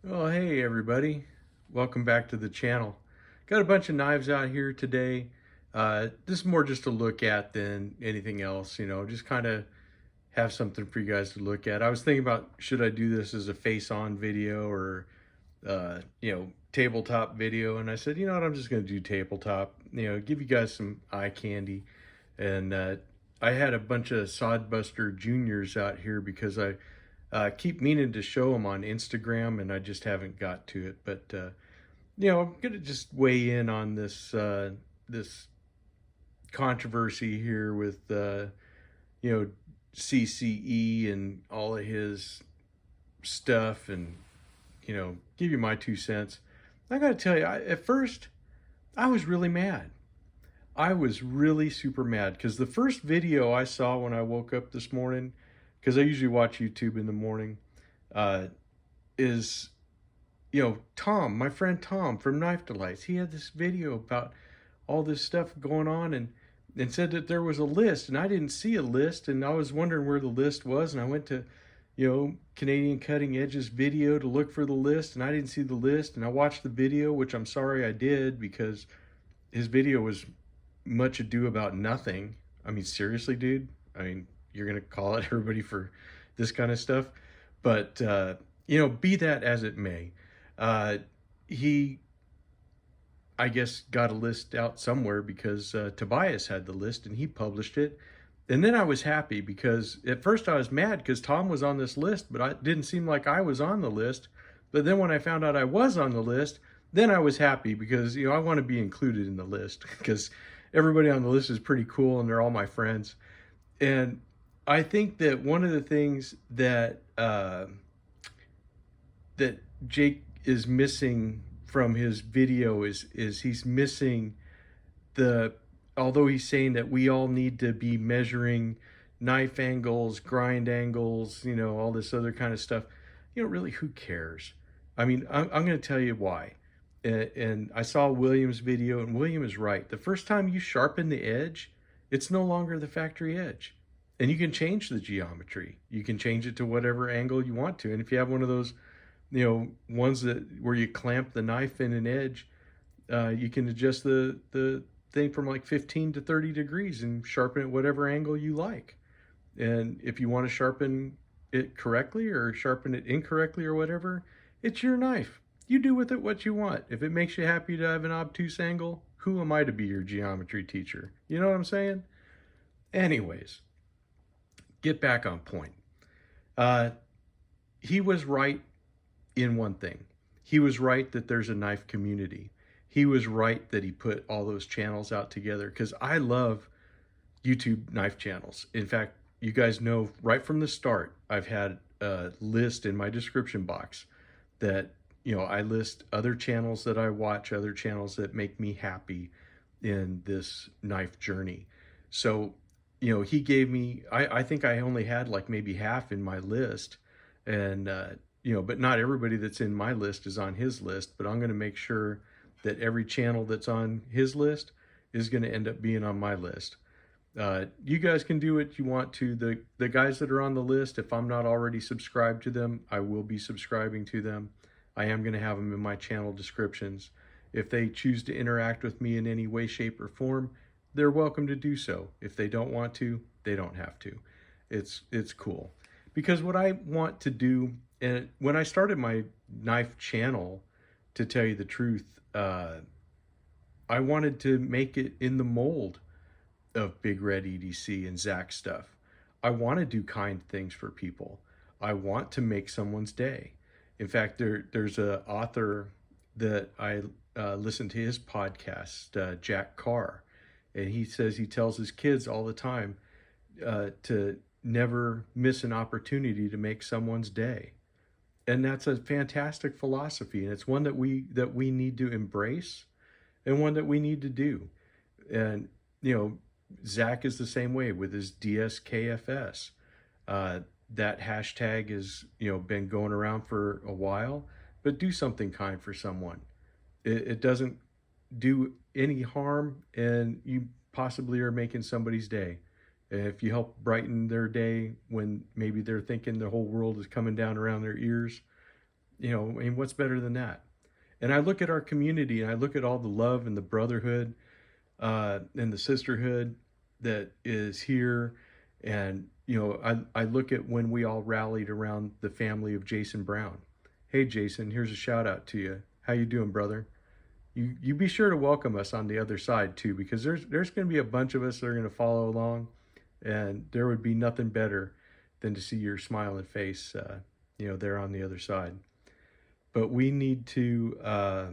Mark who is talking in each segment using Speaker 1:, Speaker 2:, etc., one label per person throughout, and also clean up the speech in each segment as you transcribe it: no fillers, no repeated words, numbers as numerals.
Speaker 1: Well, hey everybody. Welcome back to the channel. Got a bunch of knives out here today. This is more just to look at than anything else, just kind of have something for you guys to look at. I was thinking about should I do this as a face-on video or tabletop video, and I said, you know what, I'm just going to do tabletop, give you guys some eye candy. And I had a bunch of Sodbuster Juniors out here because I keep meaning to show them on Instagram, and I just haven't got to it. But I'm gonna just weigh in on this controversy here with you know CCE and all of his stuff, and give you my 2 cents. I gotta tell you, at first I was really mad. I was really super mad because the first video I saw when I woke up this morning, because I usually watch YouTube in the morning, uh, is Tom, my friend Tom from Knife Delights. He had this video about all this stuff going on, and said that there was a list, and I didn't see a list, and I was wondering where the list was, and I went to Canadian Cutting Edge's video to look for the list, and I didn't see the list, and I watched the video, which I'm sorry I did because his video was much ado about nothing. I mean, seriously, dude. I mean, you're gonna call it everybody for this kind of stuff, but be that as it may, he, I guess, got a list out somewhere because Tobias had the list and he published it. And then I was happy because at first I was mad because Tom was on this list, but it didn't seem like I was on the list. But then when I found out I was on the list, then I was happy because I want to be included in the list because everybody on the list is pretty cool and they're all my friends. And I think that one of the things that Jake is missing from his video is he's missing the, although he's saying that we all need to be measuring knife angles, grind angles, all this other kind of stuff. Really, who cares? I mean, I'm going to tell you why. And I saw William's video, and William is right. The first time you sharpen the edge, it's no longer the factory edge. And you can change the geometry. You can change it to whatever angle you want to. And if you have one of those, ones that where you clamp the knife in an edge, you can adjust the thing from like 15 to 30 degrees and sharpen it whatever angle you like. And if you want to sharpen it correctly or sharpen it incorrectly or whatever, it's your knife. You do with it what you want. If it makes you happy to have an obtuse angle, who am I to be your geometry teacher? You know what I'm saying? Anyways, get back on point. Uh, he was right in one thing. He was right that there's a knife community. He was right that he put all those channels out together because I love YouTube knife channels. In fact, you guys know right from the start, I've had a list in my description box that, I list other channels that I watch, other channels that make me happy in this knife journey. So, he gave me, I think I only had like maybe half in my list. And, but not everybody that's in my list is on his list, but I'm going to make sure that every channel that's on his list is going to end up being on my list. You guys can do what you want to. The guys that are on the list, if I'm not already subscribed to them, I will be subscribing to them. I am going to have them in my channel descriptions. If they choose to interact with me in any way, shape, or form, they're welcome to do so. If they don't want to, they don't have to. It's cool. Because what I want to do, and when I started my knife channel, to tell you the truth, I wanted to make it in the mold of Big Red EDC and Zach stuff. I want to do kind things for people. I want to make someone's day. In fact, there's a author that I listen to his podcast, Jack Carr, and he says he tells his kids all the time to never miss an opportunity to make someone's day. And that's a fantastic philosophy, and it's one that we need to embrace and one that we need to do. And Zach is the same way with his DSKFS. That hashtag has been going around for a while, but do something kind for someone. It doesn't do any harm, and you possibly are making somebody's day. If you help brighten their day when maybe they're thinking the whole world is coming down around their ears, You know, I mean, what's better than that? And I look at our community and I look at all the love and the brotherhood and the sisterhood that is here. And, you know, I look at when we all rallied around the family of Jason Brown. Hey, Jason, here's a shout out to you. How you doing, brother? You be sure to welcome us on the other side too, because there's going to be a bunch of us that are going to follow along, and there would be nothing better than to see your smiling face, you know, there on the other side. But we need to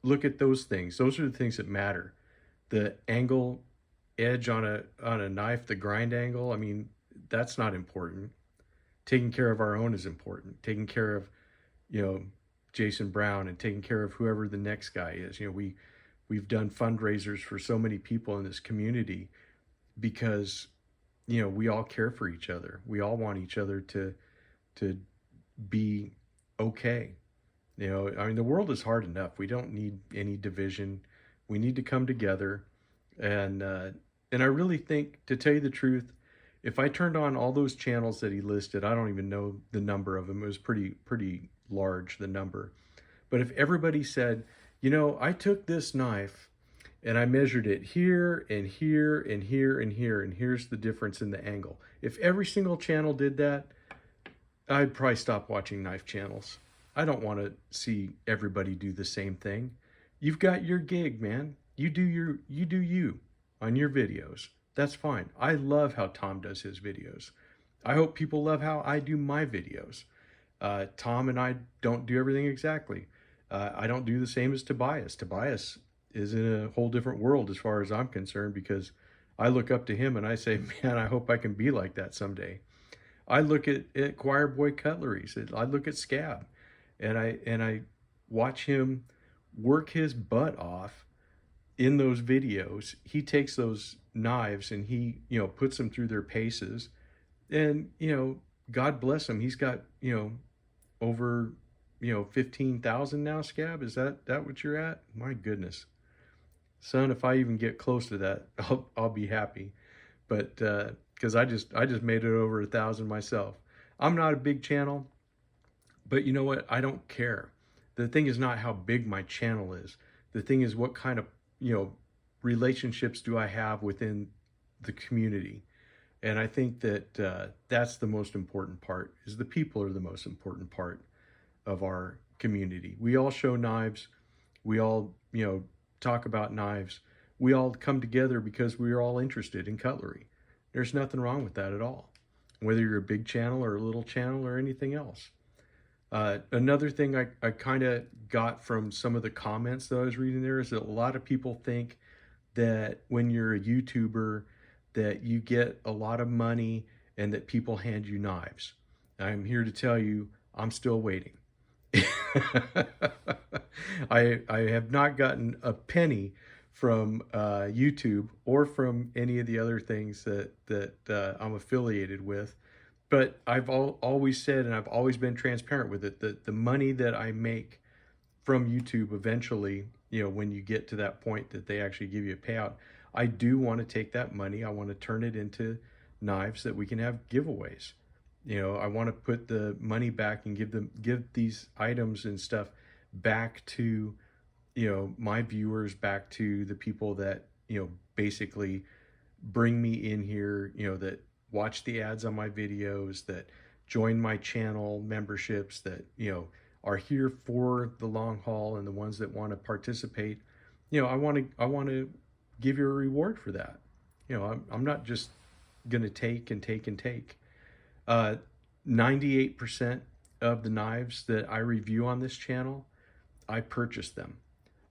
Speaker 1: look at those things. Those are the things that matter. The angle, edge on a knife, the grind angle. I mean, that's not important. Taking care of our own is important. Taking care of, you know, Jason Brown and taking care of whoever the next guy is. You know, we've done fundraisers for so many people in this community because, you know, we all care for each other. We all want each other to be okay. You know, I mean, the world is hard enough. We don't need any division. We need to come together, and I really think, to tell you the truth, if I turned on all those channels that he listed, I don't even know the number of them. It was pretty large, the number. But if everybody said, you know, I took this knife and I measured it here and here and here and here, and here's the difference in the angle. If every single channel did that, I'd probably stop watching knife channels. I don't want to see everybody do the same thing. You've got your gig, man. You do you on your videos. That's fine. I love how Tom does his videos. I hope people love how I do my videos. Tom and I don't do everything exactly. I don't do the same as Tobias. Tobias is in a whole different world as far as I'm concerned, because I look up to him and I say, man, I hope I can be like that someday. I look at Choir Boy Cutleries. I look at Scab, and I watch him work his butt off in those videos. He takes those knives and he, you know, puts them through their paces, and, you know, God bless him. He's got, you know, over, you know, 15,000 now. Scab, is that what you're at? My goodness, son, if I even get close to that, I'll be happy. But because I just made it over 1,000 myself. I'm not a big channel, but you know what? I don't care. The thing is not how big my channel is. The thing is, what kind of, you know, relationships do I have within the community? And I think that that's the most important part. Is the people are the most important part of our community. We all show knives. We all, you know, talk about knives. We all come together because we are all interested in cutlery. There's nothing wrong with that at all, whether you're a big channel or a little channel or anything else. Another thing I kind of got from some of the comments that I was reading there is that a lot of people think that when you're a YouTuber that you get a lot of money and that people hand you knives. I'm here to tell you, I'm still waiting. I have not gotten a penny from YouTube or from any of the other things that I'm affiliated with. But I've always said, and I've always been transparent with it, that the money that I make from YouTube eventually, you know, when you get to that point that they actually give you a payout, I do want to take that money. I want to turn it into knives that we can have giveaways. You know, I want to put the money back and give these items and stuff back to, you know, my viewers, back to the people that, you know, basically bring me in here, you know, that watch the ads on my videos, that join my channel memberships, that, you know, are here for the long haul, and the ones that want to participate. You know, I want to give you a reward for that. You know, I'm not just going to take and take and take. 98% of the knives that I review on this channel, I purchased them.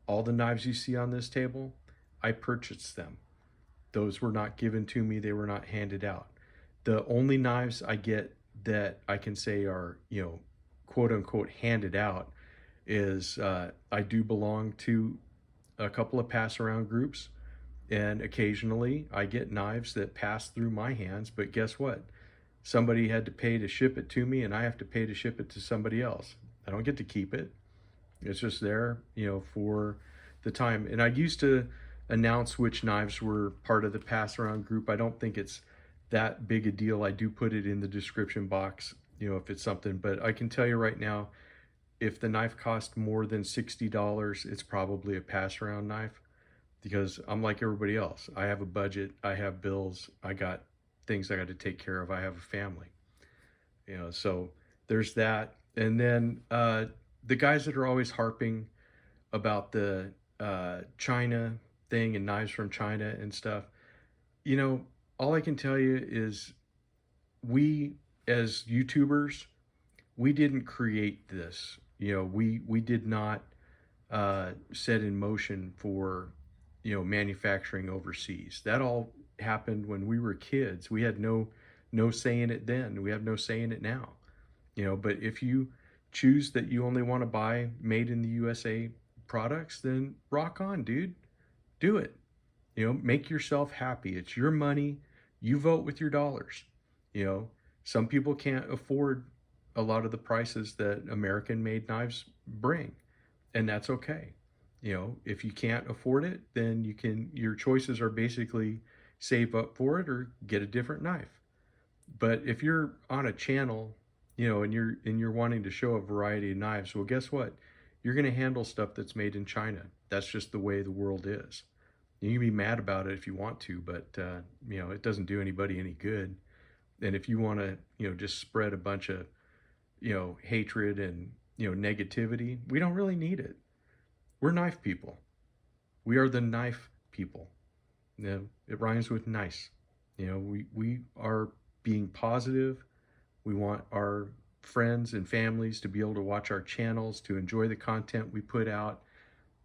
Speaker 1: All the knives you see on this table, I purchased them. Those were not given to me. They were not handed out. The only knives I get that I can say are, you know, quote unquote handed out is I do belong to a couple of pass around groups, and occasionally I get knives that pass through my hands, but guess what? Somebody had to pay to ship it to me, and I have to pay to ship it to somebody else. I don't get to keep it. It's just there, you know, for the time. And I used to announce which knives were part of the pass around group. I don't think it's that big a deal. I do put it in the description box you know, if it's something, but I can tell you right now, if the knife costs more than $60, it's probably a pass around knife, because I'm like everybody else. I have a budget, I have bills, I got things I got to take care of, I have a family, you know, so there's that. And then the guys that are always harping about the China thing and knives from China and stuff, you know, all I can tell you is we as YouTubers, we didn't create this. You know, we did not set in motion for, you know, manufacturing overseas. That all happened when we were kids. We had no say in it then. We have no say in it now. You know, but if you choose that you only want to buy made in the USA products, then rock on, dude. Do it. You know, make yourself happy. It's your money. You vote with your dollars. You know, some people can't afford a lot of the prices that American made knives bring, and that's okay. You know, if you can't afford it, then you can, your choices are basically save up for it or get a different knife. But if you're on a channel, you know, and you're wanting to show a variety of knives, well, guess what? You're going to handle stuff that's made in China. That's just the way the world is. You can be mad about it if you want to, but you know, it doesn't do anybody any good. And if you want to, you know, just spread a bunch of, you know, hatred and, you know, negativity, we don't really need it. We're knife people. We are the knife people. You know, it rhymes with nice. You know, we are being positive. We want our friends and families to be able to watch our channels, to enjoy the content we put out.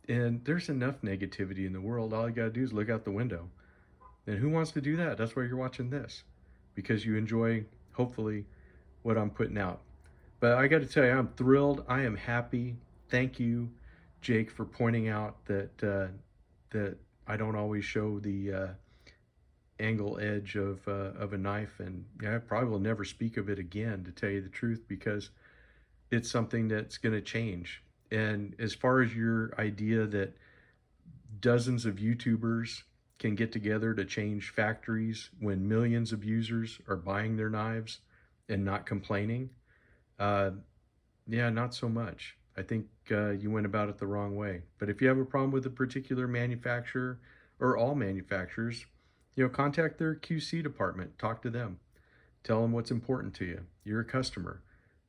Speaker 1: And there's enough negativity in the world. All you got to do is look out the window. And who wants to do that? That's why you're watching this, because you enjoy, hopefully, what I'm putting out. But I got to tell you, I'm thrilled. I am happy. Thank you, Jake, for pointing out that that I don't always show the angle edge of a knife, and yeah, I probably will never speak of it again, to tell you the truth, because it's something that's going to change. And as far as your idea that dozens of YouTubers can get together to change factories when millions of users are buying their knives and not complaining, uh, yeah, not so much. I think you went about it the wrong way. But if you have a problem with a particular manufacturer, or all manufacturers, you know, contact their QC department, talk to them, tell them what's important to you. You're a customer,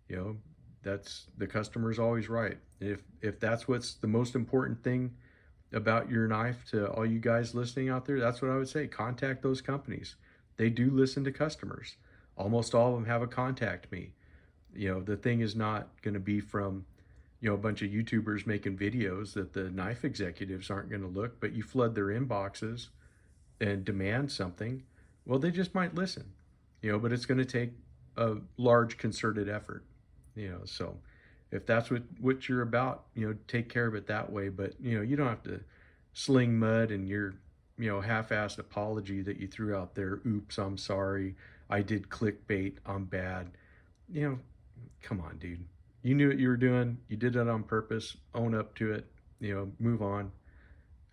Speaker 1: you know, that's, the customer's always right. If that's what's the most important thing about your knife, to all you guys listening out there, that's what I would say. Contact those companies. They do listen to customers. Almost all of them have a contact me. You know, the thing is not going to be from, you know, a bunch of YouTubers making videos that the knife executives aren't going to look, but you flood their inboxes and demand something, well, they just might listen, you know, but it's going to take a large concerted effort, you know. So if that's what you're about, you know, take care of it that way. But, you know, you don't have to sling mud and your, you know, half-assed apology that you threw out there. Oops, I'm sorry. I did clickbait. I'm bad. You know, come on, dude. You knew what you were doing. You did it on purpose. Own up to it. You know, move on.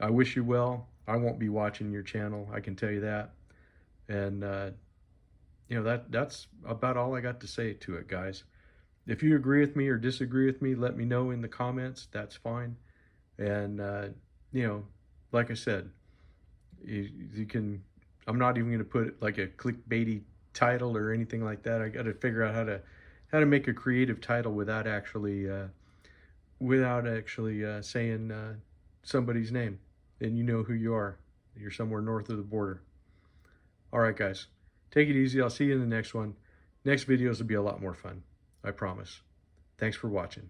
Speaker 1: I wish you well. I won't be watching your channel, I can tell you that. And, you know, that's about all I got to say to it, guys. If you agree with me or disagree with me, let me know in the comments. That's fine. And, you know, like I said, you can, I'm not even going to put like a clickbaity title or anything like that. I got to figure out how to make a creative title without actually saying somebody's name, and you know who you are. You're somewhere north of the border. All right, guys, take it easy. I'll see you in the next one. Next videos will be a lot more fun, I promise. Thanks for watching.